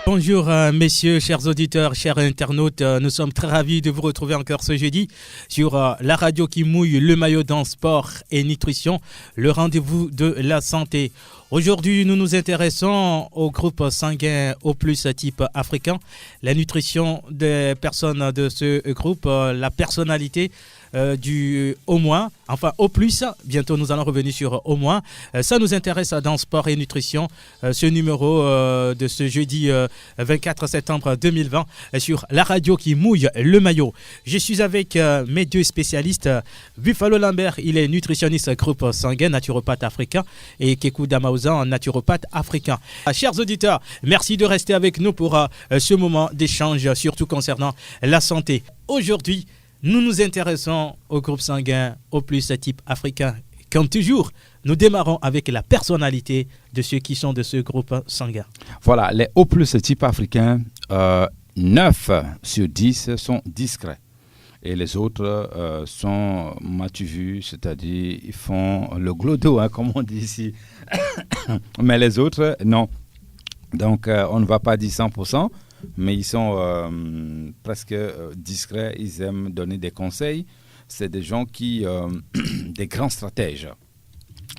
Bonjour messieurs, chers auditeurs, chers internautes, nous sommes très ravis de vous retrouver encore ce jeudi sur la radio qui mouille le maillot dans sport et nutrition, le rendez-vous de la santé. Aujourd'hui, nous nous intéressons au groupe sanguin O+, type africain, la nutrition des personnes de ce groupe, la personnalité du O-, enfin O+, bientôt nous allons revenir sur O-. Ça nous intéresse dans sport et nutrition, ce numéro de ce jeudi 24 septembre 2020 sur la radio qui mouille le maillot. Je suis avec mes deux spécialistes, Buffalo Lambert, il est nutritionniste groupe sanguin, naturopathe africain, et Kekou Damaouzan, naturopathe africain. Chers auditeurs, merci de rester avec nous pour ce moment d'échange, surtout concernant la santé. Aujourd'hui, nous nous intéressons au groupe sanguin O+, type africain. Comme toujours, nous démarrons avec la personnalité de ceux qui sont de ce groupe sanguin. Voilà, les O+, type africain, 9 sur 10 sont discrets. Et les autres sont m'as-tu vu, c'est-à-dire ils font le glodo, comme on dit ici. Mais les autres, non. Donc, on ne va pas dire 100%. Mais ils sont presque discrets, ils aiment donner des conseils. C'est des gens qui, des grands stratèges.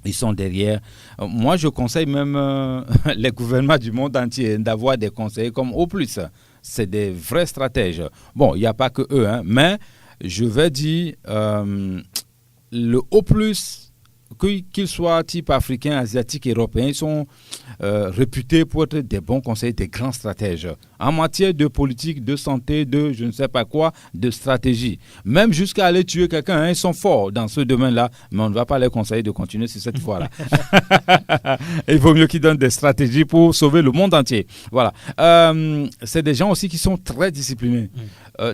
Ils sont derrière. Moi, je conseille même les gouvernements du monde entier d'avoir des conseillers comme O+. C'est des vrais stratèges. Bon, il n'y a pas que eux, mais je vais dire, le O+, qu'ils soient type africain, asiatique, européen, ils sont réputés pour être des bons conseillers, des grands stratèges. En matière de politique, de santé, de je ne sais pas quoi, de stratégie. Même jusqu'à aller tuer quelqu'un, ils sont forts dans ce domaine-là, mais on ne va pas les conseiller de continuer sur cette voie-là. Il vaut mieux qu'ils donnent des stratégies pour sauver le monde entier. Voilà. C'est des gens aussi qui sont très disciplinés.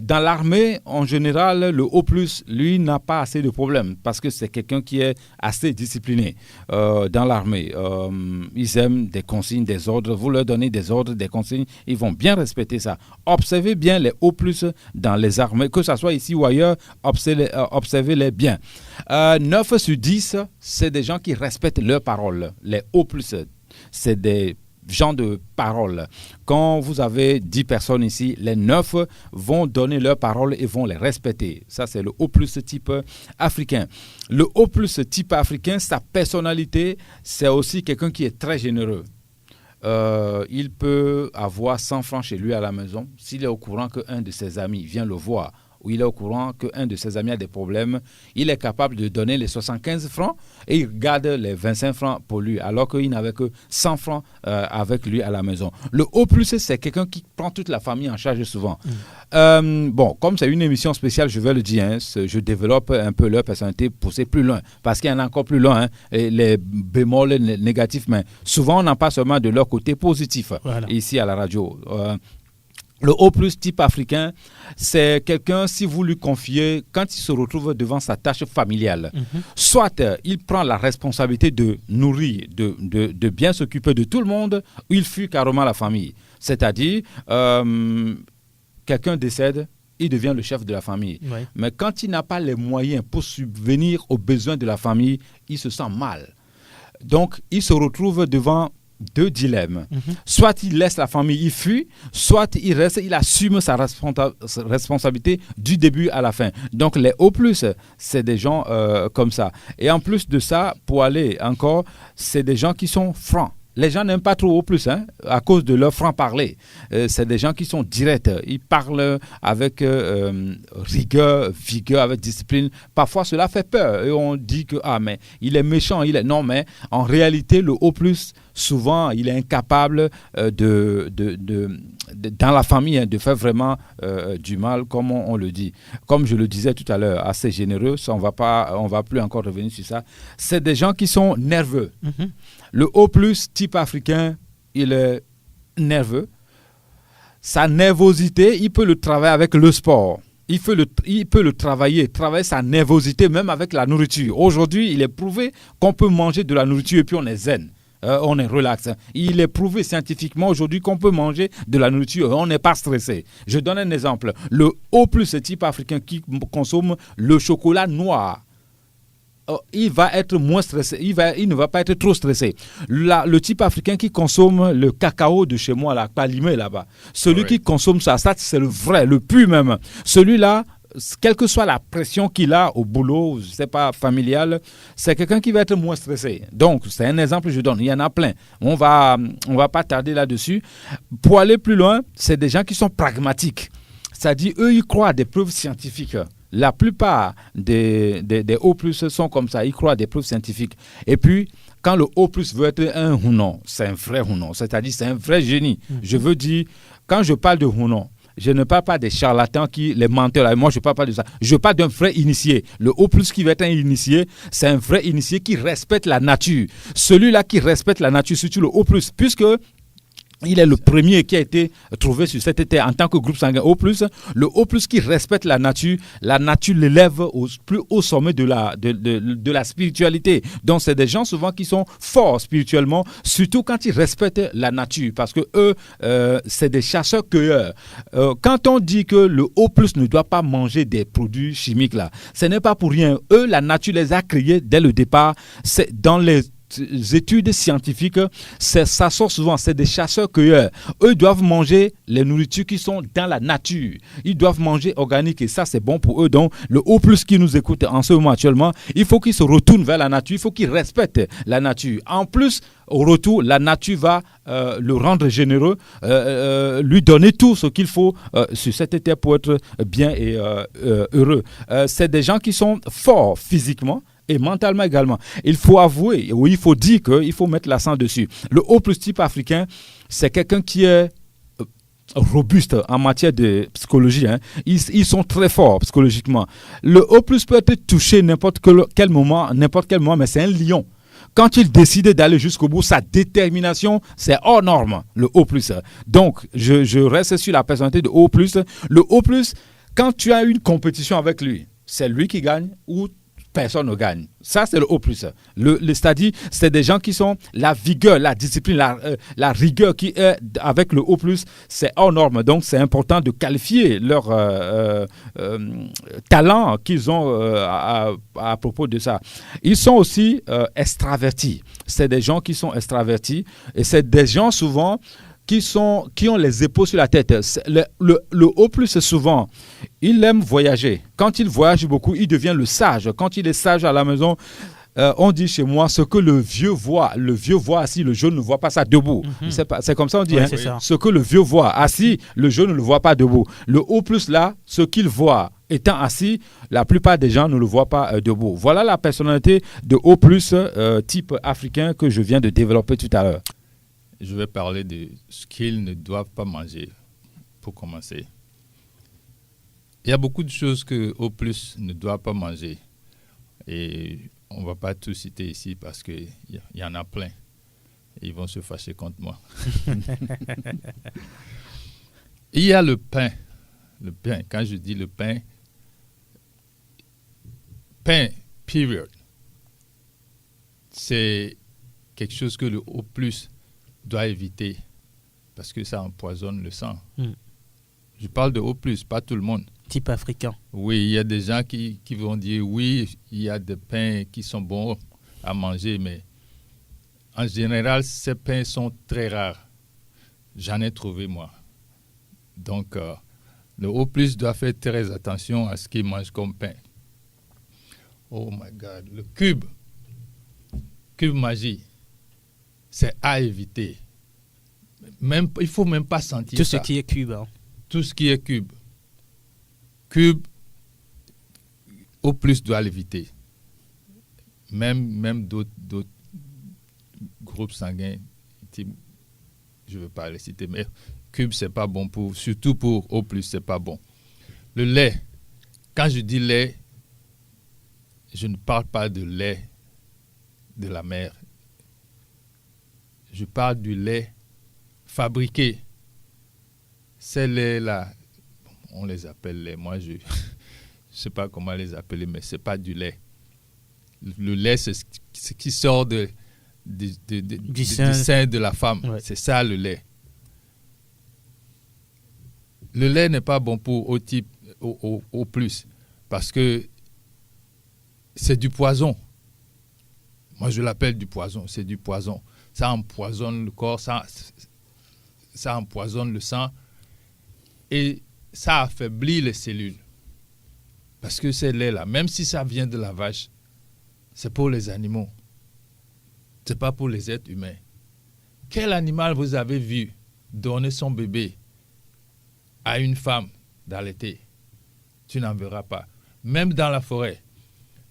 Dans l'armée, en général, le O+, lui, n'a pas assez de problèmes parce que c'est quelqu'un qui est assez discipliné dans l'armée. Ils aiment des consignes, des ordres. Vous leur donnez des ordres, des consignes, ils vont bien respecter ça. Observez bien les O+, dans les armées, que ce soit ici ou ailleurs, observez-les bien. 9 sur 10, c'est des gens qui respectent leurs paroles. Les O+, c'est des gens de parole. Quand vous avez 10 personnes ici, les 9 vont donner leurs paroles et vont les respecter. Ça, c'est le O+ type africain. Le O+ type africain, sa personnalité, c'est aussi quelqu'un qui est très généreux. Il peut avoir 100 francs chez lui à la maison. S'il est au courant qu'un de ses amis vient le voir, ou il est au courant qu'un de ses amis a des problèmes, il est capable de donner les 75 francs et il garde les 25 francs pour lui, alors qu'il n'avait que 100 francs avec lui à la maison. Le O+, c'est quelqu'un qui prend toute la famille en charge souvent. Bon, comme c'est une émission spéciale, je vais le dire, je développe un peu leur personnalité, pousser plus loin, parce qu'il y en a encore plus loin, et les bémols négatifs, mais souvent on n'en parle seulement de leur côté positif, voilà. Ici à la radio. Le O+ type africain, c'est quelqu'un, si vous lui confiez, quand il se retrouve devant sa tâche familiale, soit il prend la responsabilité de nourrir, de bien s'occuper de tout le monde, ou il fuit carrément la famille. C'est-à-dire, quelqu'un décède, il devient le chef de la famille. Oui. Mais quand il n'a pas les moyens pour subvenir aux besoins de la famille, il se sent mal. Donc, il se retrouve devant 2 dilemmes. Soit il laisse la famille, il fuit, soit il reste, il assume sa responsabilité du début à la fin. Donc les O+, c'est des gens comme ça. Et en plus de ça, pour aller encore, c'est des gens qui sont francs. Les gens n'aiment pas trop O+, à cause de leur franc-parler. C'est des gens qui sont directs. Ils parlent avec rigueur, vigueur, avec discipline. Parfois, cela fait peur. Et on dit que, mais il est méchant. Non, mais en réalité, le O+, souvent, il est incapable dans la famille, de faire vraiment du mal, comme on le dit. Comme je le disais tout à l'heure, assez généreux, ça, on va plus encore revenir sur ça. C'est des gens qui sont nerveux. Le O+, type africain, il est nerveux. Sa nervosité, il peut le travailler avec le sport. Il peut le travailler sa nervosité même avec la nourriture. Aujourd'hui, il est prouvé qu'on peut manger de la nourriture et puis on est zen. On est relax. Il est prouvé scientifiquement aujourd'hui qu'on peut manger de la nourriture et on n'est pas stressé. Je donne un exemple. Le O+, type africain qui consomme le chocolat noir, il va être moins stressé, il ne va pas être trop stressé. Le type africain qui consomme le cacao de chez moi, là, Palimé là-bas, celui qui consomme ça c'est le vrai, le pur même. Celui-là, quelle que soit la pression qu'il a au boulot, je ne sais pas, familial, c'est quelqu'un qui va être moins stressé. Donc, c'est un exemple que je donne. Il y en a plein. On va pas tarder là-dessus. Pour aller plus loin, c'est des gens qui sont pragmatiques. C'est-à-dire, eux, ils croient à des preuves scientifiques. La plupart des O+, sont comme ça. Ils croient à des preuves scientifiques. Et puis, quand le O+ veut être un Hunon, c'est un vrai Hunon. C'est-à-dire, c'est un vrai génie. Je veux dire, quand je parle de Hunon, je ne parle pas des charlatans, les menteurs. Moi, je ne parle pas de ça. Je parle d'un vrai initié. Le O+ qui va être un initié, c'est un vrai initié qui respecte la nature. Celui-là qui respecte la nature, surtout le O+, puisque il est le premier qui a été trouvé sur cette terre en tant que groupe sanguin O+. Le O+, qui respecte la nature l'élève au plus haut sommet de la spiritualité. Donc, c'est des gens souvent qui sont forts spirituellement, surtout quand ils respectent la nature, parce que eux, c'est des chasseurs-cueilleurs. Quand on dit que le O+ ne doit pas manger des produits chimiques, là, ce n'est pas pour rien. Eux, la nature les a créés dès le départ. C'est dans les études scientifiques, ça sort souvent, c'est des chasseurs-cueilleurs. Eux doivent manger les nourritures qui sont dans la nature. Ils doivent manger organique et ça, c'est bon pour eux. Donc, le O+ qui nous écoute en ce moment actuellement, il faut qu'il se retourne vers la nature, il faut qu'il respecte la nature. En plus, au retour, la nature va le rendre généreux, lui donner tout ce qu'il faut sur cette terre pour être bien et heureux. C'est des gens qui sont forts physiquement et mentalement également. Il faut avouer, ou il faut dire qu'il faut mettre l'accent dessus. Le O+ type africain, c'est quelqu'un qui est robuste en matière de psychologie. Ils sont très forts psychologiquement. Le O+ peut être touché n'importe quel moment, mais c'est un lion. Quand il décide d'aller jusqu'au bout, sa détermination, c'est hors norme, le O+. Donc, je reste sur la personnalité de O+. Le O+, quand tu as une compétition avec lui, c'est lui qui gagne ou personne ne gagne. Ça, c'est le O+. C'est-à-dire, c'est des gens qui sont la vigueur, la discipline, la rigueur qui est avec le O+, c'est hors norme. Donc, c'est important de qualifier leur talent qu'ils ont à propos de ça. Ils sont aussi extravertis. C'est des gens qui sont extravertis et c'est des gens souvent qui ont les épaules sur la tête. Le O+, souvent, il aime voyager. Quand il voyage beaucoup, il devient le sage. Quand il est sage à la maison, on dit chez moi, ce que le vieux voit assis, le jeune ne voit pas ça debout. C'est comme ça on dit. Ouais, ça. Ce que le vieux voit assis, le jeune ne le voit pas debout. Le O+, là, ce qu'il voit étant assis, la plupart des gens ne le voient pas debout. Voilà la personnalité de O+, type africain que je viens de développer tout à l'heure. Je vais parler de ce qu'ils ne doivent pas manger, pour commencer. Il y a beaucoup de choses que O+ ne doit pas manger. Et on ne va pas tout citer ici parce qu'il y en a plein. Et ils vont se fâcher contre moi. Il y a le pain. Le pain, quand je dis le pain, period. C'est quelque chose que le O+ doit éviter parce que ça empoisonne le sang. Je parle de O+, pas tout le monde. Type africain. Oui, il y a des gens qui vont dire oui, il y a des pains qui sont bons à manger, mais en général, ces pains sont très rares. J'en ai trouvé moi. Donc, le O+ doit faire très attention à ce qu'il mange comme pain. Oh my God, le cube magie. C'est à éviter. Il ne faut même pas sentir tout ça. Tout ce qui est cube. Tout ce qui est cube. Cube, O+ doit l'éviter. Même d'autres groupes sanguins, type, je ne veux pas les citer, mais cube, ce n'est pas bon surtout pour O+, ce n'est pas bon. Le lait, quand je dis lait, je ne parle pas de lait de la mer. Je parle du lait fabriqué. Ces laits-là, on les appelle lait. Moi, je ne sais pas comment les appeler, mais ce n'est pas du lait. Le lait, c'est ce qui sort du sein de la femme. Ouais. C'est ça, le lait. Le lait n'est pas bon pour O+, parce que c'est du poison. Moi, je l'appelle du poison. C'est du poison. Ça empoisonne le corps, ça empoisonne le sang et ça affaiblit les cellules. Parce que ce lait-là, même si ça vient de la vache, c'est pour les animaux. Ce n'est pas pour les êtres humains. Quel animal vous avez vu donner son bébé à une femme d'allaiter? Tu n'en verras pas. Même dans la forêt,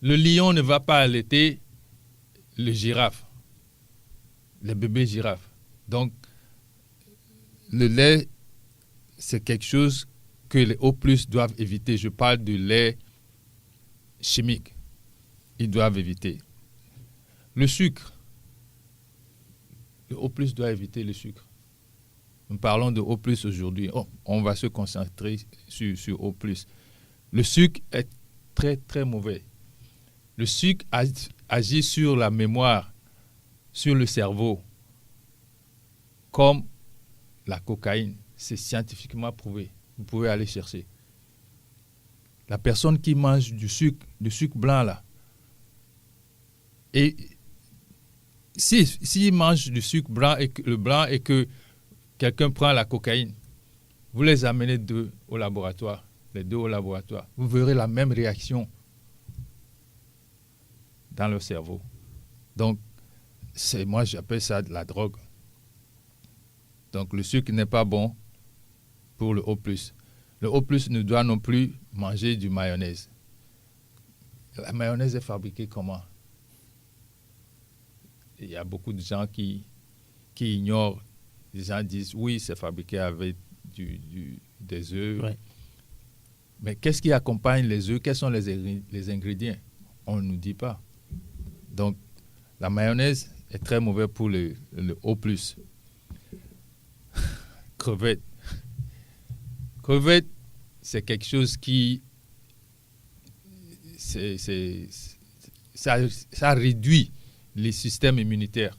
le lion ne va pas allaiter le girafe, les bébés girafes. Donc, le lait, c'est quelque chose que les O+ doivent éviter. Je parle du lait chimique. Ils doivent éviter. Le sucre. Le O+ doit éviter le sucre. Nous parlons de O+ aujourd'hui. On va se concentrer sur O+. Le sucre est très, très mauvais. Le sucre agit sur la mémoire, sur le cerveau, comme la cocaïne. C'est scientifiquement prouvé. Vous pouvez aller chercher. La personne qui mange du sucre blanc là, et s'il mange du sucre blanc et que quelqu'un prend la cocaïne, vous les amenez les deux au laboratoire, vous verrez la même réaction dans le cerveau. Donc, moi j'appelle ça de la drogue. Donc le sucre n'est pas bon pour le O+. Le O+ ne doit non plus manger du mayonnaise. La mayonnaise est fabriquée comment? Il y a beaucoup de gens qui ignorent. Les gens disent oui, c'est fabriqué avec des œufs. Ouais. Mais qu'est-ce qui accompagne les œufs? Quels sont les ingrédients? On ne nous dit pas. Donc, la mayonnaise est très mauvaise pour le O+. Crevettes. Crevettes, c'est quelque chose qui... ça réduit les systèmes immunitaires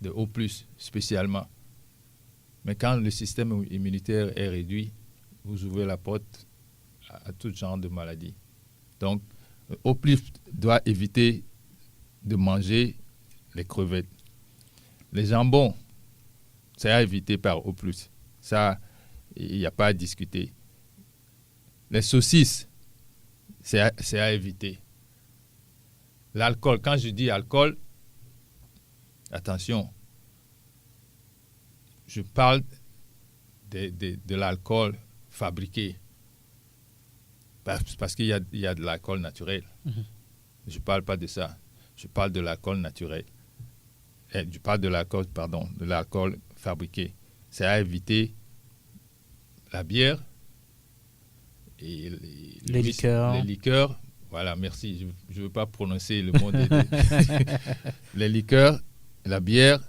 de O+, spécialement. Mais quand le système immunitaire est réduit, vous ouvrez la porte à tout genre de maladies. Donc, O+ doit éviter de manger les crevettes. Les jambons, c'est à éviter par O+. Ça, il n'y a pas à discuter. Les saucisses, c'est à éviter. L'alcool, quand je dis alcool, attention, je parle de l'alcool fabriqué. Parce qu'il y a de l'alcool naturel. Mm-hmm. Je ne parle pas de ça. Je parle de l'alcool naturel. Je parle de l'alcool fabriqué. C'est à éviter la bière et les liqueurs. Les liqueurs, voilà, merci. Je ne veux pas prononcer le mot les liqueurs, la bière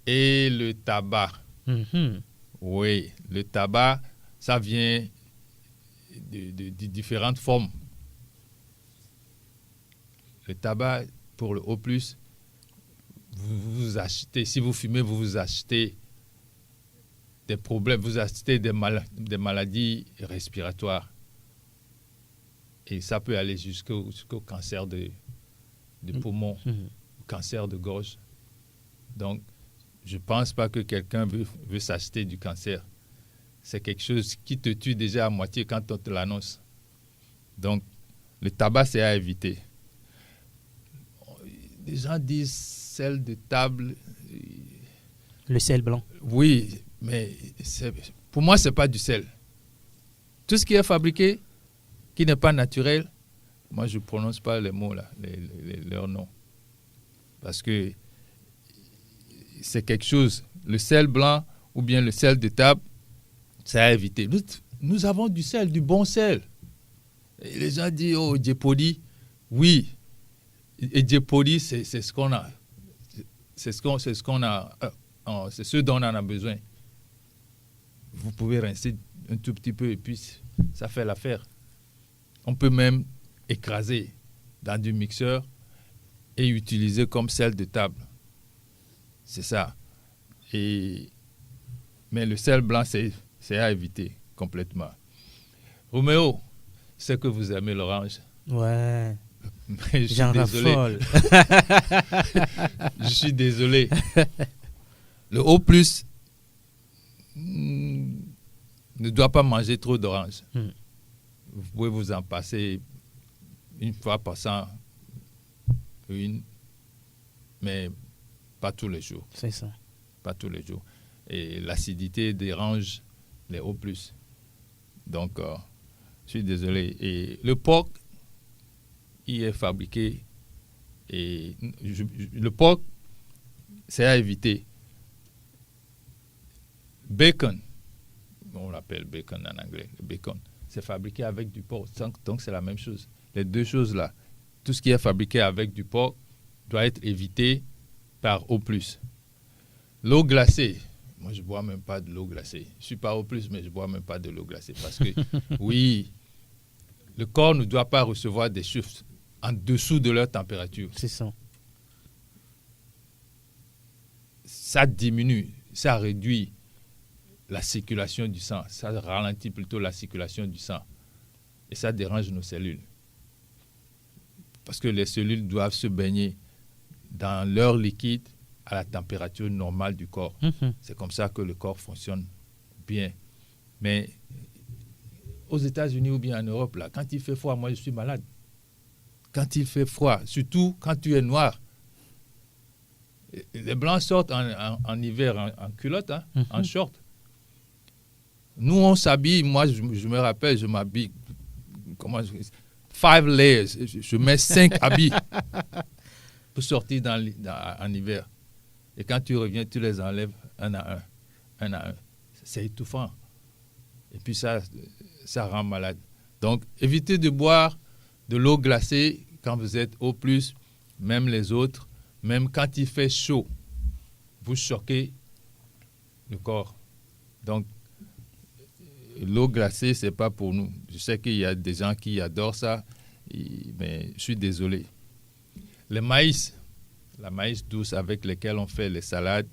et le tabac. Mm-hmm. Oui, le tabac, ça vient de différentes formes. Le tabac, pour le O+, vous achetez, si vous fumez, vous achetez des problèmes, vous achetez des maladies respiratoires. Et ça peut aller jusqu'au cancer de poumon, cancer de gorge. Donc, je ne pense pas que quelqu'un veut s'acheter du cancer. C'est quelque chose qui te tue déjà à moitié quand on te l'annonce. Donc, le tabac, c'est à éviter. Les gens disent sel de table. Le sel blanc. Oui, mais pour moi, ce n'est pas du sel. Tout ce qui est fabriqué, qui n'est pas naturel, moi, je ne prononce pas les mots, là, leurs noms. Parce que c'est quelque chose, le sel blanc ou bien le sel de table, c'est à éviter. Nous avons du sel, du bon sel. Et les gens disent, oh, Djepodi, oui. Et Djepodi, c'est ce qu'on a. C'est ce dont on en a besoin. Vous pouvez rincer un tout petit peu et puis ça fait l'affaire. On peut même écraser dans du mixeur et utiliser comme sel de table. C'est ça. Mais le sel blanc, c'est à éviter complètement. Roméo, c'est que vous aimez l'orange. Ouais. Mais je suis désolé. Je suis désolé. Le O+, ne doit pas manger trop d'oranges. Vous pouvez vous en passer une fois par mais pas tous les jours. C'est ça. Pas tous les jours. Et l'acidité dérange les O+. Donc, je suis désolé. Et le porc, il est fabriqué. Et le porc, c'est à éviter. Bacon, on l'appelle bacon en anglais, le bacon, c'est fabriqué avec du porc. Donc, c'est la même chose. Les deux choses-là, tout ce qui est fabriqué avec du porc doit être évité par O+. L'eau glacée, moi, je ne bois même pas de l'eau glacée. Je ne suis pas O+, mais je ne bois même pas de l'eau glacée. Parce que, oui, le corps ne doit pas recevoir des choses en dessous de leur température. C'est ça. Ça diminue, ça réduit la circulation du sang. Ça ralentit plutôt la circulation du sang. Et ça dérange nos cellules. Parce que les cellules doivent se baigner dans leur liquide à la température normale du corps. C'est comme ça que le corps fonctionne bien. Mais aux États-Unis ou bien en Europe, là, quand il fait froid, moi je suis malade. Quand il fait froid, surtout quand tu es noir, les Blancs sortent en hiver en culotte, en short. Nous, on s'habille, moi je me rappelle, je m'habille, 5 layers, je mets 5 habits pour sortir en hiver. Et quand tu reviens, tu les enlèves un à un. C'est étouffant. Et puis ça rend malade. Donc, évitez de boire de l'eau glacée quand vous êtes O+, même les autres, même quand il fait chaud, vous choquez le corps. Donc, l'eau glacée, ce n'est pas pour nous. Je sais qu'il y a des gens qui adorent ça, mais je suis désolé. Le maïs, la maïs douce avec lesquelles on fait les salades,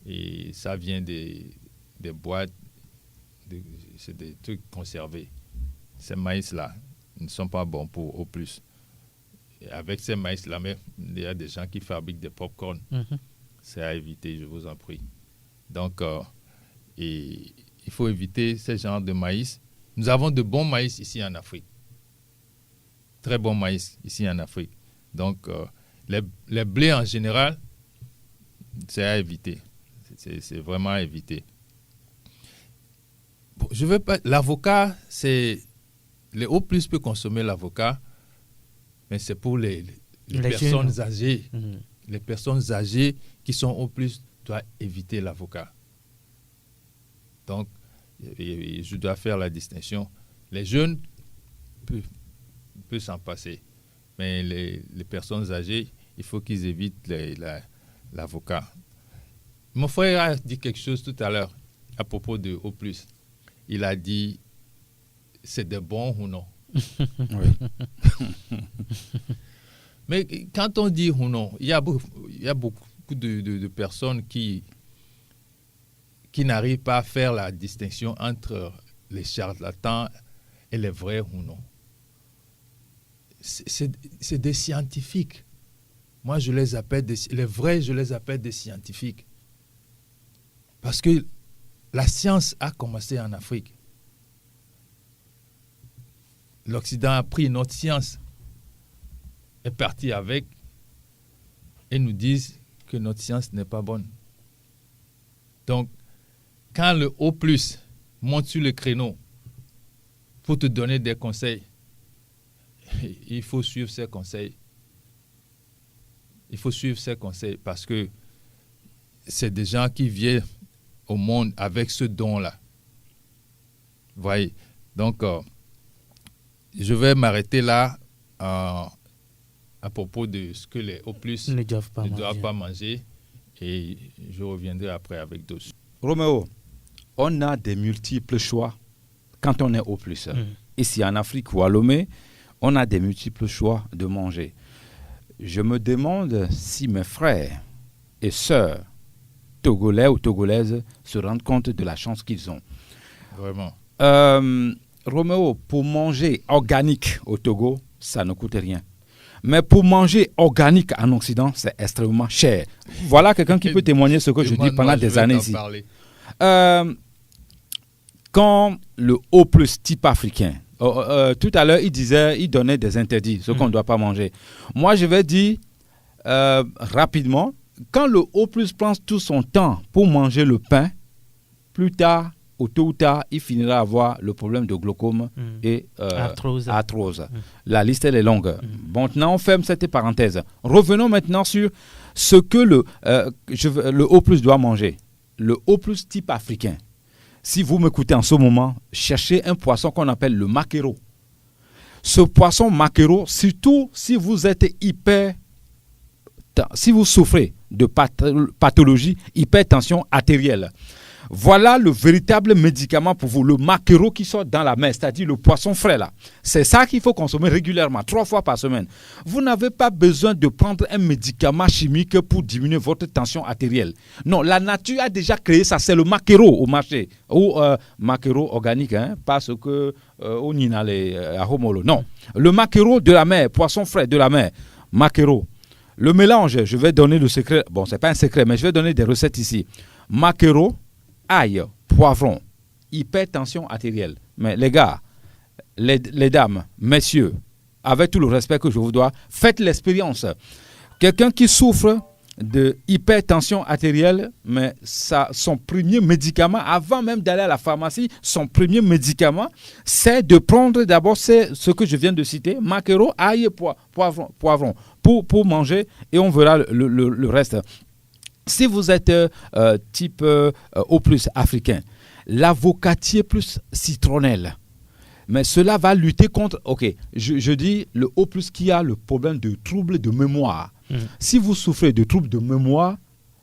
et ça vient des boîtes, c'est des trucs conservés. Ces maïs-là ne sont pas bons pour O+. Et avec ces maïs-là, il y a des gens qui fabriquent des pop-corn. C'est à éviter, je vous en prie. Donc, il faut éviter ce genre de maïs. Nous avons de bons maïs ici en Afrique. Très bons maïs ici en Afrique. Donc, les blés en général, c'est à éviter. C'est vraiment à éviter. Bon, je veux pas. L'avocat, c'est. Les O+ peut consommer l'avocat, mais c'est pour les personnes âgées. Les personnes âgées qui sont O+ doivent éviter l'avocat. Donc, je dois faire la distinction. Les jeunes peuvent s'en passer, mais les personnes âgées, il faut qu'ils évitent l'avocat. Mon frère a dit quelque chose tout à l'heure à propos de O+. Il a dit, c'est de bon ou non? Mais quand on dit ou non, il y a beaucoup de personnes qui n'arrivent pas à faire la distinction entre les charlatans et les vrais ou non. C'est des scientifiques. Moi, je les appelle les vrais, je les appelle des scientifiques. Parce que la science a commencé en Afrique. L'Occident a pris notre science, est parti avec, et nous disent que notre science n'est pas bonne. Donc, quand le O+ monte sur le créneau pour te donner des conseils, il faut suivre ces conseils. Il faut suivre ces conseils parce que c'est des gens qui viennent au monde avec ce don-là. Vous voyez? Donc, je vais m'arrêter là à propos de ce que les O+ ne doivent pas manger et je reviendrai après avec d'autres. Roméo, on a des multiples choix quand on est O+. Ici en Afrique ou à Lomé, on a des multiples choix de manger. Je me demande si mes frères et sœurs togolais ou togolaises se rendent compte de la chance qu'ils ont. Vraiment. Roméo, pour manger organique au Togo, ça ne coûte rien. Mais pour manger organique en Occident, c'est extrêmement cher. Voilà quelqu'un qui peut témoigner ce que je dis pendant des années ici. Quand le O+, type africain, tout à l'heure, il donnait des interdits, ce qu'on ne doit pas manger. Moi, je vais dire rapidement, quand le O+, prend tout son temps pour manger le pain, plus tard, ou tôt ou tard, il finira à avoir le problème de glaucome et arthrose. La liste, elle est longue. Bon, maintenant, on ferme cette parenthèse. Revenons maintenant sur ce que le O+, doit manger. Le O+, type africain. Si vous m'écoutez en ce moment, cherchez un poisson qu'on appelle le maquereau. Ce poisson maquereau, surtout si vous êtes si vous souffrez de pathologie hypertension artérielle, voilà le véritable médicament pour vous, le maquereau qui sort dans la mer, c'est-à-dire le poisson frais là. C'est ça qu'il faut consommer régulièrement, 3 fois par semaine. Vous n'avez pas besoin de prendre un médicament chimique pour diminuer votre tension artérielle. Non, la nature a déjà créé ça, c'est le maquereau au marché, ou maquereau organique, pas ce que on y a à Romolo. Non, le maquereau de la mer, poisson frais de la mer, maquereau. Le mélange, je vais donner le secret, bon, c'est pas un secret, mais je vais donner des recettes ici. Maquereau, ail, poivron, hypertension artérielle. Mais les gars, les dames, messieurs, avec tout le respect que je vous dois, faites l'expérience. Quelqu'un qui souffre de hypertension artérielle, mais son premier médicament, avant même d'aller à la pharmacie, son premier médicament, c'est de prendre d'abord ce que je viens de citer, maquereau, ail et poivron, pour manger, et on verra le reste. Si vous êtes type O+, africain, l'avocatier plus citronnelle, mais cela va lutter contre, je dis le O+, qui a le problème de troubles de mémoire. Si vous souffrez de troubles de mémoire,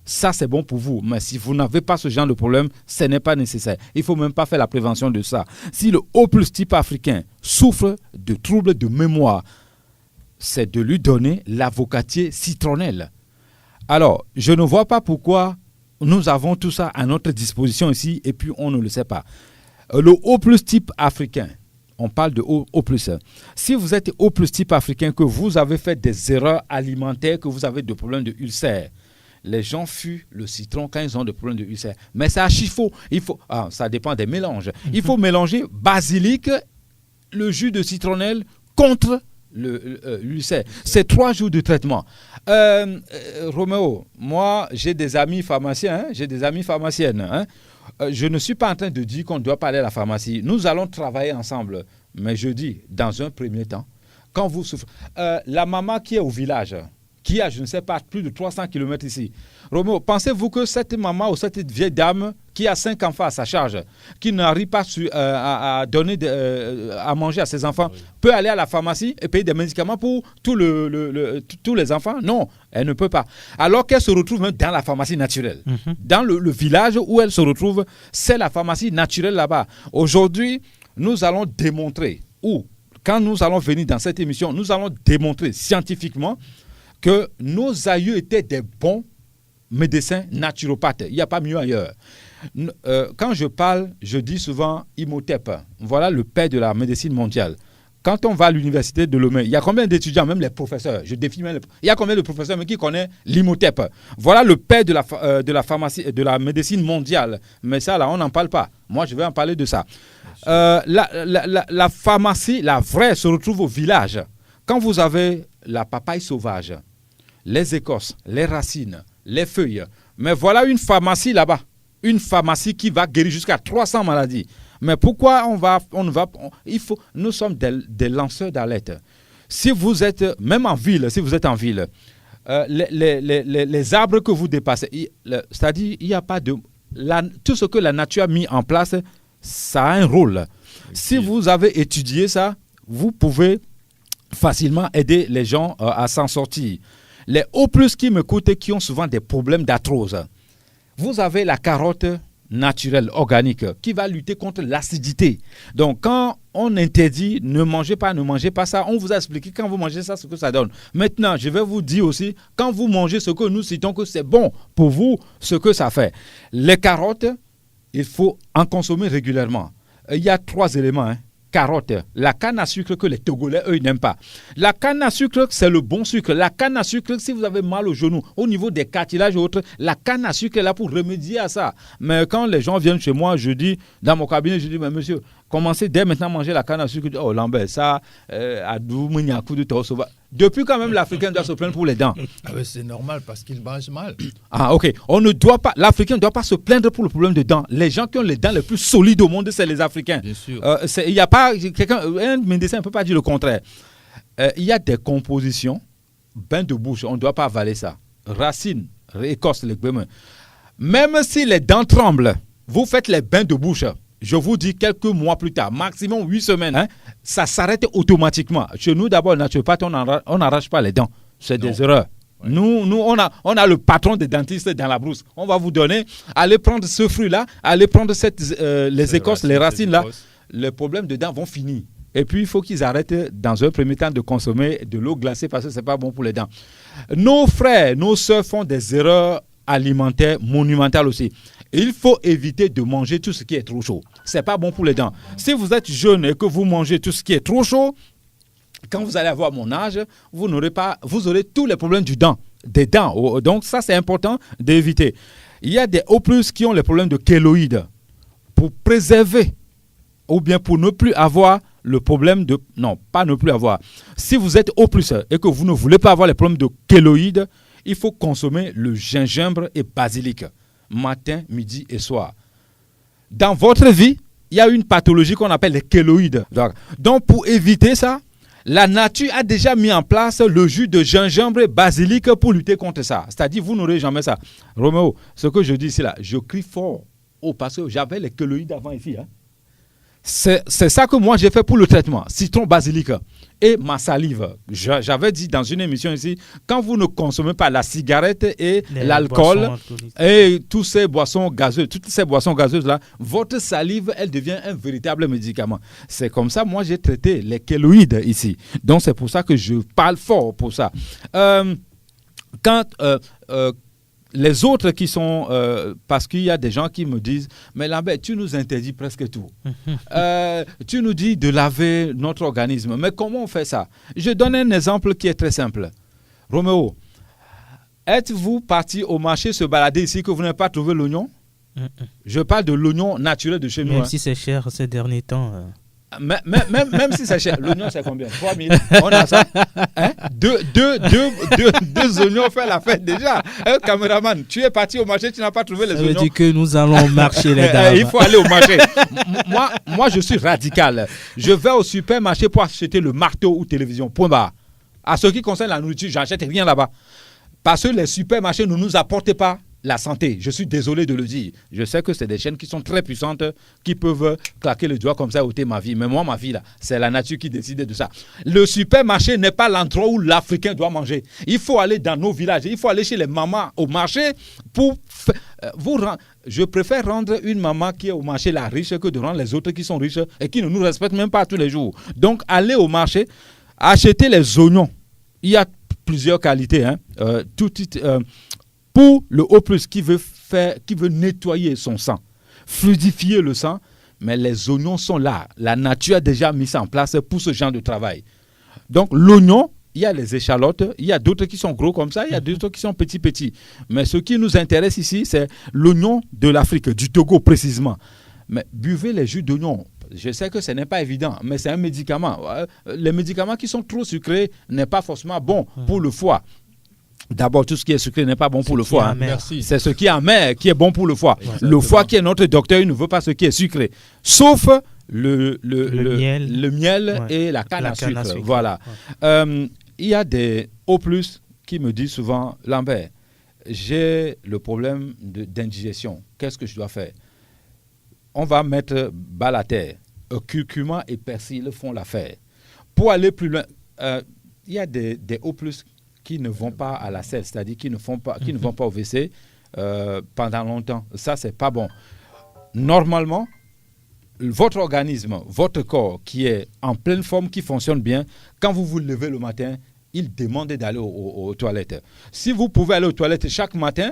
ça c'est bon pour vous. Mais si vous n'avez pas ce genre de problème, ce n'est pas nécessaire. Il ne faut même pas faire la prévention de ça. Si le O+ type africain souffre de troubles de mémoire, c'est de lui donner l'avocatier citronnelle. Alors, je ne vois pas pourquoi nous avons tout ça à notre disposition ici et puis on ne le sait pas. Le O+ type africain, on parle de O+. Si vous êtes O+ type africain, que vous avez fait des erreurs alimentaires, que vous avez des problèmes de ulcère, les gens fuient le citron quand ils ont des problèmes de ulcère. Mais c'est archi faux. Ça dépend des mélanges. Il faut mélanger basilic, le jus de citronnelle contre l'ulcère. C'est 3 jours de traitement. Roméo, moi, j'ai des amis pharmaciens, j'ai des amies pharmaciennes. Je ne suis pas en train de dire qu'on ne doit pas aller à la pharmacie. Nous allons travailler ensemble. Mais je dis, dans un premier temps, quand vous souffrez... la maman qui est au village, qui a, je ne sais pas, plus de 300 km ici. Roméo, pensez-vous que cette maman ou cette vieille dame qui a 5 enfants à sa charge, qui n'arrive pas à donner à manger à ses enfants, peut aller à la pharmacie et payer des médicaments pour tous les enfants? Non, elle ne peut pas. Alors qu'elle se retrouve même dans la pharmacie naturelle. Dans le village où elle se retrouve, c'est la pharmacie naturelle là-bas. Aujourd'hui, nous allons démontrer, quand nous allons venir dans cette émission, nous allons démontrer scientifiquement que nos aïeux étaient des bons médecins naturopathes. Il n'y a pas mieux ailleurs. Quand je parle, je dis souvent Imhotep. Voilà le père de la médecine mondiale. Quand on va à l'université de Lomé, il y a combien d'étudiants, même les professeurs? Je défie même il y a combien de professeurs qui connaissent l'Imhotep? Voilà le père de la pharmacie, de la médecine mondiale. Mais ça, là, on n'en parle pas. Moi, je vais en parler de ça. La pharmacie, la vraie, se retrouve au village. Quand vous avez la papaye sauvage, les écorces, les racines, les feuilles, mais voilà une pharmacie là-bas. Une pharmacie qui va guérir jusqu'à 300 maladies. Mais pourquoi nous sommes des lanceurs d'alerte. Si vous êtes, même en ville, les arbres que vous dépassez, c'est-à-dire, il n'y a pas de... tout ce que la nature a mis en place, ça a un rôle. Si vous avez étudié ça, vous pouvez facilement aider les gens à s'en sortir. Les O+ qui m'écoutent et qui ont souvent des problèmes d'arthrose, vous avez la carotte naturelle, organique, qui va lutter contre l'acidité. Donc, quand on interdit, ne mangez pas ça, on vous a expliqué quand vous mangez ça, ce que ça donne. Maintenant, je vais vous dire aussi, quand vous mangez ce que nous citons que c'est bon pour vous, ce que ça fait. Les carottes, il faut en consommer régulièrement. Il y a 3 éléments. carottes, la canne à sucre que les Togolais, eux, ils n'aiment pas. La canne à sucre, c'est le bon sucre. La canne à sucre, si vous avez mal au genou, au niveau des cartilages et autres, la canne à sucre est là pour remédier à ça. Mais quand les gens viennent chez moi, je dis, dans mon cabinet, je dis, mais monsieur, commencez dès maintenant à manger la canne à sucre. Oh, Lambert, ça, depuis quand même, l'Africain doit se plaindre pour les dents. Ah ouais, c'est normal parce qu'il mange mal. Ah, ok. L'Africain ne doit pas se plaindre pour le problème de dents. Les gens qui ont les dents les plus solides au monde, c'est les Africains. Bien sûr. Il n'y a pas un médecin ne peut pas dire le contraire. Il y a des compositions, bain de bouche, on ne doit pas avaler ça. Racines, écorce, les légumes. Même si les dents tremblent, vous faites les bains de bouche. Je vous dis quelques mois plus tard, maximum 8 semaines, ça s'arrête automatiquement. Chez nous, d'abord, naturopathe, on n'arrache pas les dents. C'est des erreurs. Ouais. Nous on a le patron des dentistes dans la brousse. On va vous donner, allez prendre ce fruit-là, allez prendre les écorces, les racines-là. Les problèmes de dents vont finir. Et puis, il faut qu'ils arrêtent dans un premier temps de consommer de l'eau glacée parce que ce n'est pas bon pour les dents. Nos frères, nos soeurs font des erreurs alimentaires monumentales aussi. Il faut éviter de manger tout ce qui est trop chaud. Ce n'est pas bon pour les dents. Si vous êtes jeune et que vous mangez tout ce qui est trop chaud, quand vous allez avoir mon âge, vous aurez tous les problèmes des dents. Donc ça, c'est important d'éviter. Il y a des O+, qui ont les problèmes de kéloïdes. Pour préserver ou bien pour ne plus avoir le problème de... Non, pas ne plus avoir. Si vous êtes O+, et que vous ne voulez pas avoir les problèmes de kéloïdes, il faut consommer le gingembre et basilic. Matin, midi et soir. Dans votre vie, il y a une pathologie qu'on appelle les kéloïdes. Donc, pour éviter ça, la nature a déjà mis en place le jus de gingembre et basilic pour lutter contre ça. C'est-à-dire, vous n'aurez jamais ça. Roméo, ce que je dis ici, là, je crie fort. Oh, parce que j'avais les kéloïdes avant ici. C'est ça que moi j'ai fait pour le traitement. Citron, basilic et ma salive. J'avais dit dans une émission ici, quand vous ne consommez pas la cigarette et l'alcool et toutes ces boissons gazeuses là, votre salive, elle devient un véritable médicament. C'est comme ça, moi j'ai traité les kéloïdes ici. Donc c'est pour ça que je parle fort pour ça. Les autres qui sont... parce qu'il y a des gens qui me disent « Mais Lambert, tu nous interdis presque tout. Tu nous dis de laver notre organisme. Mais comment on fait ça ?» Je donne un exemple qui est très simple. Roméo, êtes-vous parti au marché se balader ici que vous n'avez pas trouvé l'oignon? Je parle de l'oignon naturel de chez nous. Même si c'est cher ces derniers temps... Même si c'est cher, l'oignon c'est combien? 3 000. On a ça. Deux oignons fait la fête déjà. Caméraman, tu es parti au marché, tu n'as pas trouvé les oignons. Ça veut dire que nous allons marcher les gars. Il faut aller au marché. moi, je suis radical. Je vais au supermarché pour acheter le marteau ou télévision. Point barre. À ce qui concerne la nourriture, j'achète rien là-bas. Parce que les supermarchés ne nous apportent pas la santé. Je suis désolé de le dire. Je sais que c'est des chaînes qui sont très puissantes, qui peuvent claquer le doigt comme ça et ôter ma vie. Mais moi, ma vie, là, c'est la nature qui décide de ça. Le supermarché n'est pas l'endroit où l'Africain doit manger. Il faut aller dans nos villages. Il faut aller chez les mamans au marché pour je préfère rendre une maman qui est au marché la riche que de rendre les autres qui sont riches et qui ne nous respectent même pas tous les jours. Donc, allez au marché, achetez les oignons. Il y a plusieurs qualités. Pour le O+, qui veut nettoyer son sang, fluidifier le sang, mais les oignons sont là. La nature a déjà mis ça en place pour ce genre de travail. Donc l'oignon, il y a les échalotes, il y a d'autres qui sont gros comme ça, il y a d'autres qui sont petits. Mais ce qui nous intéresse ici, c'est l'oignon de l'Afrique, du Togo précisément. Mais buvez les jus d'oignon. Je sais que ce n'est pas évident, mais c'est un médicament. Les médicaments qui sont trop sucrés n'est pas forcément bon pour le foie. D'abord, tout ce qui est sucré n'est pas bon pour le foie. C'est ce qui est amer qui est bon pour le foie. Le foie qui est notre docteur, il ne veut pas ce qui est sucré. Sauf le miel et la canne à sucre. Voilà. Il y a des O+, qui me disent souvent, Lambert, j'ai le problème d'indigestion. Qu'est-ce que je dois faire? On va mettre balle à terre. Curcuma et persil font l'affaire. Pour aller plus loin, il y a des O+, qui ne vont pas à la selle, c'est-à-dire qui ne vont pas au WC pendant longtemps. Ça, c'est pas bon. Normalement, votre organisme, votre corps qui est en pleine forme, qui fonctionne bien, quand vous vous levez le matin, il demande d'aller aux toilettes. Si vous pouvez aller aux toilettes chaque matin,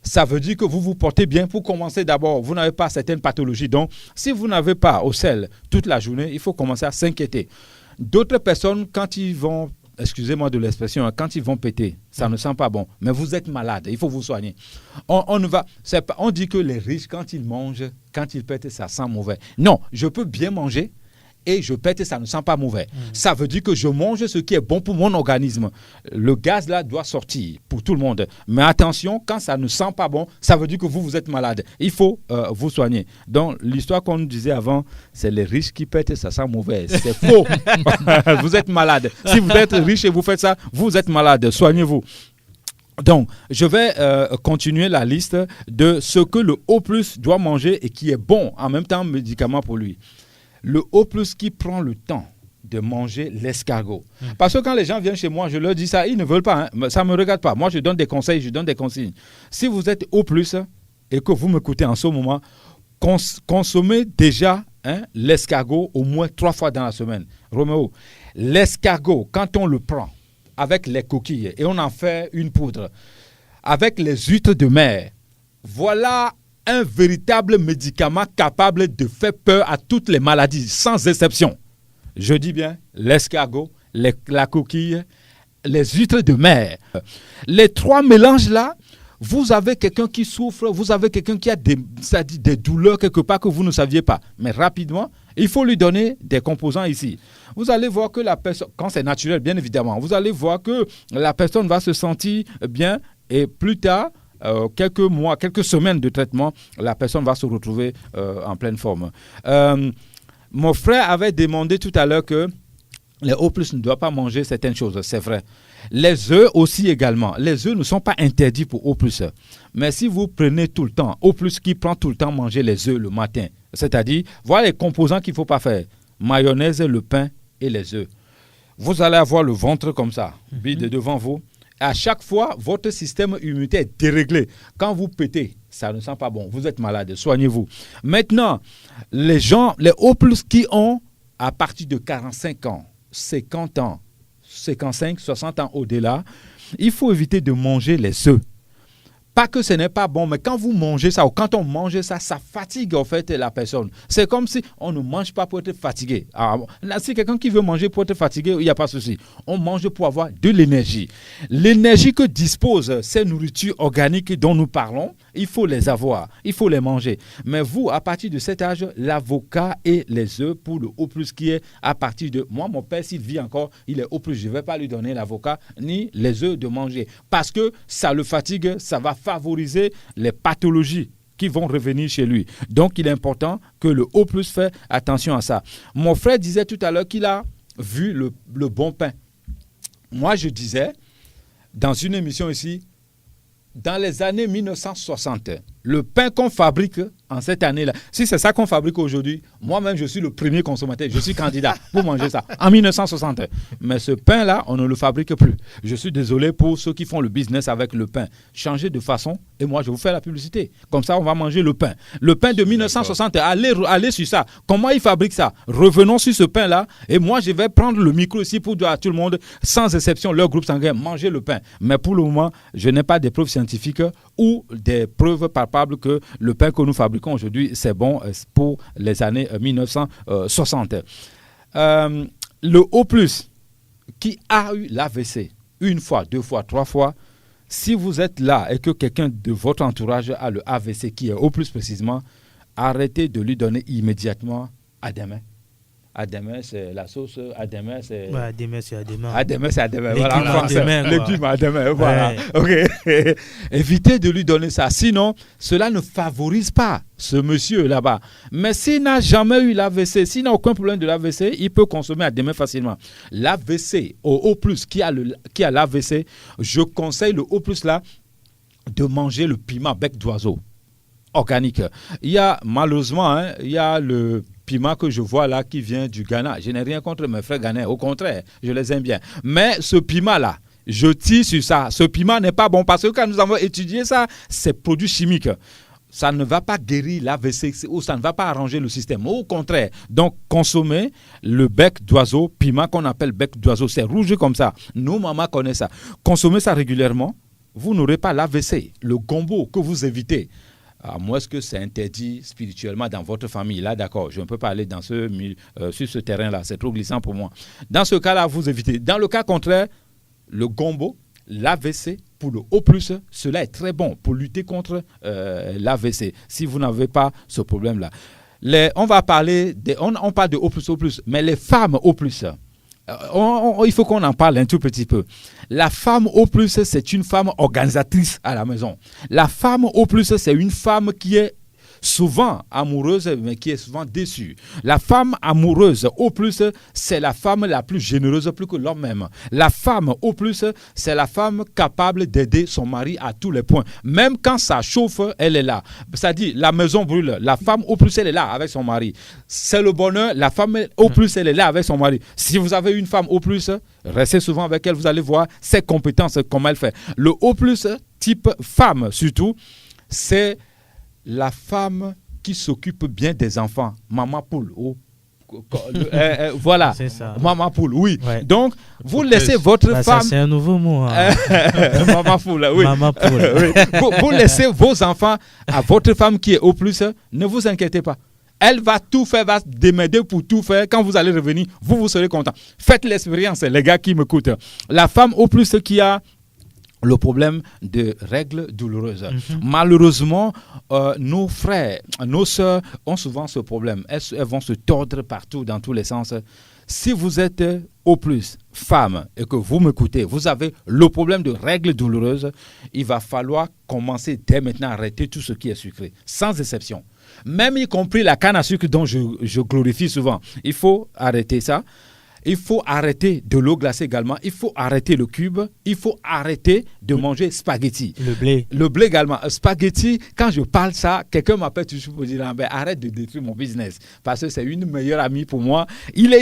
ça veut dire que vous vous portez bien. Pour commencer d'abord, vous n'avez pas certaines pathologies. Donc, si vous n'avez pas au sel toute la journée, il faut commencer à s'inquiéter. D'autres personnes, quand ils vont, excusez-moi de l'expression, quand ils vont péter, ça ne sent pas bon. Mais vous êtes malade, il faut vous soigner. On dit que les riches, quand ils mangent, quand ils pètent, ça sent mauvais. Non, je peux bien manger et je pète et ça ne sent pas mauvais. Ça veut dire que je mange ce qui est bon pour mon organisme. Le gaz là doit sortir pour tout le monde. Mais attention, quand ça ne sent pas bon, ça veut dire que vous êtes malade. Il faut vous soigner. Donc l'histoire qu'on nous disait avant, c'est les riches qui pètent et ça sent mauvais. C'est faux. Vous êtes malade. Si vous êtes riche et vous faites ça, vous êtes malade. Soignez-vous. Donc, je vais continuer la liste de ce que le O+ doit manger et qui est bon, en même temps médicament pour lui. Le O+ qui prend le temps de manger l'escargot. Parce que quand les gens viennent chez moi, je leur dis ça, ils ne veulent pas, hein, ça ne me regarde pas. Moi, je donne des conseils, je donne des consignes. Si vous êtes O+ et que vous m'écoutez en ce moment, consommez déjà l'escargot au moins 3 fois dans la semaine. Roméo, l'escargot, quand on le prend avec les coquilles et on en fait une poudre, avec les huîtres de mer, voilà un véritable médicament capable de faire peur à toutes les maladies, sans exception. Je dis bien l'escargot, la coquille, les huîtres de mer. Les 3 mélanges-là, vous avez quelqu'un qui souffre, vous avez quelqu'un qui a des douleurs quelque part que vous ne saviez pas. Mais rapidement, il faut lui donner des composants ici. Vous allez voir que la personne, quand c'est naturel, bien évidemment, vous allez voir que la personne va se sentir bien et plus tard, quelques mois, quelques semaines de traitement, la personne va se retrouver en pleine forme. Mon frère avait demandé tout à l'heure que les O+ ne doivent pas manger certaines choses, c'est vrai. Les œufs aussi également. Les œufs ne sont pas interdits pour O+. Mais si vous prenez tout le temps, O+ qui prend tout le temps manger les œufs le matin, c'est-à-dire, voilà les composants qu'il ne faut pas faire. Mayonnaise, le pain et les œufs. Vous allez avoir le ventre comme ça, vide devant vous. À chaque fois, votre système immunitaire est déréglé. Quand vous pétez, ça ne sent pas bon. Vous êtes malade, soignez-vous. Maintenant, les O+ qui ont à partir de 45 ans, 50 ans, 55, 60 ans au-delà, il faut éviter de manger les œufs. Pas que ce n'est pas bon, mais quand vous mangez ça, ou quand on mange ça, ça fatigue en fait la personne. C'est comme si on ne mange pas pour être fatigué. Alors, si quelqu'un qui veut manger pour être fatigué, il n'y a pas de souci. On mange pour avoir de l'énergie. L'énergie que disposent ces nourritures organiques dont nous parlons, il faut les avoir, il faut les manger. Mais vous, à partir de cet âge, l'avocat et les œufs pour le O+ qui est à partir de... Moi, mon père, s'il vit encore, il est O+. Je ne vais pas lui donner l'avocat ni les œufs de manger. Parce que ça le fatigue, ça va favoriser les pathologies qui vont revenir chez lui. Donc, il est important que le O+ fait attention à ça. Mon frère disait tout à l'heure qu'il a vu le bon pain. Moi, je disais, dans une émission ici, dans les années 1960, le pain qu'on fabrique en cette année-là, si c'est ça qu'on fabrique aujourd'hui, moi-même, je suis le premier consommateur, je suis candidat pour manger ça, en 1960. Mais ce pain-là, on ne le fabrique plus. Je suis désolé pour ceux qui font le business avec le pain. Changez de façon et moi, je vous fais la publicité. Comme ça, on va manger le pain. Le pain de 1960, allez sur ça. Comment ils fabriquent ça? Revenons sur ce pain-là et moi, je vais prendre le micro ici pour dire à tout le monde, sans exception, leur groupe sanguin, mangez le pain. Mais pour le moment, je n'ai pas de preuves scientifiques ou des preuves palpables que le pain que nous fabriquons aujourd'hui, c'est bon pour les années 1960. Le O+, qui a eu l'AVC, 1 fois, 2 fois, 3 fois, si vous êtes là et que quelqu'un de votre entourage a le AVC, qui est O+ précisément, arrêtez de lui donner immédiatement Adémé. Adémé, c'est la sauce. Adémé, c'est... Ouais, Adémé, c'est Adémé. Adémé, c'est Adémé. Voilà, en français. Légumes Adémé, voilà. Ouais. OK. Évitez de lui donner ça. Sinon, cela ne favorise pas ce monsieur là-bas. Mais s'il n'a jamais eu l'AVC, s'il n'a aucun problème de l'AVC, il peut consommer Adémé facilement. L'AVC, au O+, qui a l'AVC, je conseille le O+ là de manger le piment bec d'oiseau organique. Il y a malheureusement, il y a le piment que je vois là qui vient du Ghana. Je n'ai rien contre mes frères ghanéens, au contraire, je les aime bien. Mais ce piment-là, je tire sur ça. Ce piment n'est pas bon parce que quand nous avons étudié ça, c'est produit chimique. Ça ne va pas guérir l'AVC ou ça ne va pas arranger le système. Au contraire, donc consommez le bec d'oiseau, piment qu'on appelle bec d'oiseau. C'est rouge comme ça. Nos mamans connaissent ça. Consommez ça régulièrement. vous n'aurez pas l'AVC, le gombo que vous évitez. À moins que c'est interdit spirituellement dans votre famille. Là, d'accord, je ne peux pas aller sur ce terrain-là. C'est trop glissant pour moi. Dans ce cas-là, vous évitez. Dans le cas contraire, le gombo, l'AVC, pour le O+, cela est très bon pour lutter contre l'AVC, si vous n'avez pas ce problème-là. On parle de O+, mais les femmes O+, il faut qu'on en parle un tout petit peu. La femme O+, c'est une femme organisatrice à la maison. La femme O+, c'est une femme qui est souvent amoureuse, mais qui est souvent déçue. La femme amoureuse O+, c'est la femme la plus généreuse, plus que l'homme même. La femme O+, c'est la femme capable d'aider son mari à tous les points. Même quand ça chauffe, elle est là. C'est-à-dire, la maison brûle. La femme O+, elle est là avec son mari. C'est le bonheur. La femme O+, elle est là avec son mari. Si vous avez une femme O+, restez souvent avec elle, vous allez voir ses compétences, comment elle fait. Le O+, type femme surtout, c'est la femme qui s'occupe bien des enfants. Maman poule. Voilà. C'est ça. Maman poule, oui. Ouais. Donc, vous laissez votre femme... Ça, c'est un nouveau mot. Hein. Maman poule, oui. Maman poule. Oui. Vous laissez vos enfants à votre femme qui est O+, ne vous inquiétez pas. Elle va tout faire, va démerder pour tout faire. Quand vous allez revenir, vous serez content. Faites l'expérience, les gars qui m'écoutent. La femme O+, qui a le problème de règles douloureuses. Malheureusement, nos frères, nos sœurs ont souvent ce problème. Elles vont se tordre partout, dans tous les sens. Si vous êtes O+, femme, et que vous m'écoutez, vous avez le problème de règles douloureuses, il va falloir commencer dès maintenant à arrêter tout ce qui est sucré, sans exception. Même y compris la canne à sucre dont je glorifie souvent. Il faut arrêter ça. Il faut arrêter de l'eau glacée également. Il faut arrêter le cube. Il faut arrêter de manger spaghetti. Le blé. Le blé également. Spaghetti, quand je parle ça, quelqu'un m'appelle toujours pour dire arrête de détruire mon business. Parce que c'est une meilleure amie pour moi. Elle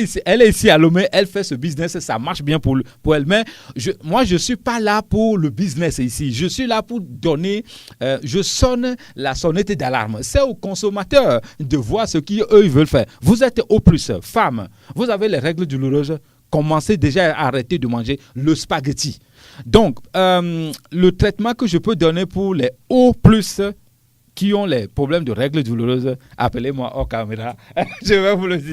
est ici à Lomé. Elle fait ce business. Ça marche bien pour elle. Mais moi, je ne suis pas là pour le business ici. Je suis là pour donner... je sonne la sonnette d'alarme. C'est aux consommateurs de voir ce qu'eux veulent faire. Vous êtes O+, femme. Vous avez les règles douloureuses. Commencez déjà à arrêter de manger le spaghetti. Donc, le traitement que je peux donner pour les O+, qui ont les problèmes de règles douloureuses, appelez-moi hors caméra. Je vais vous le dire.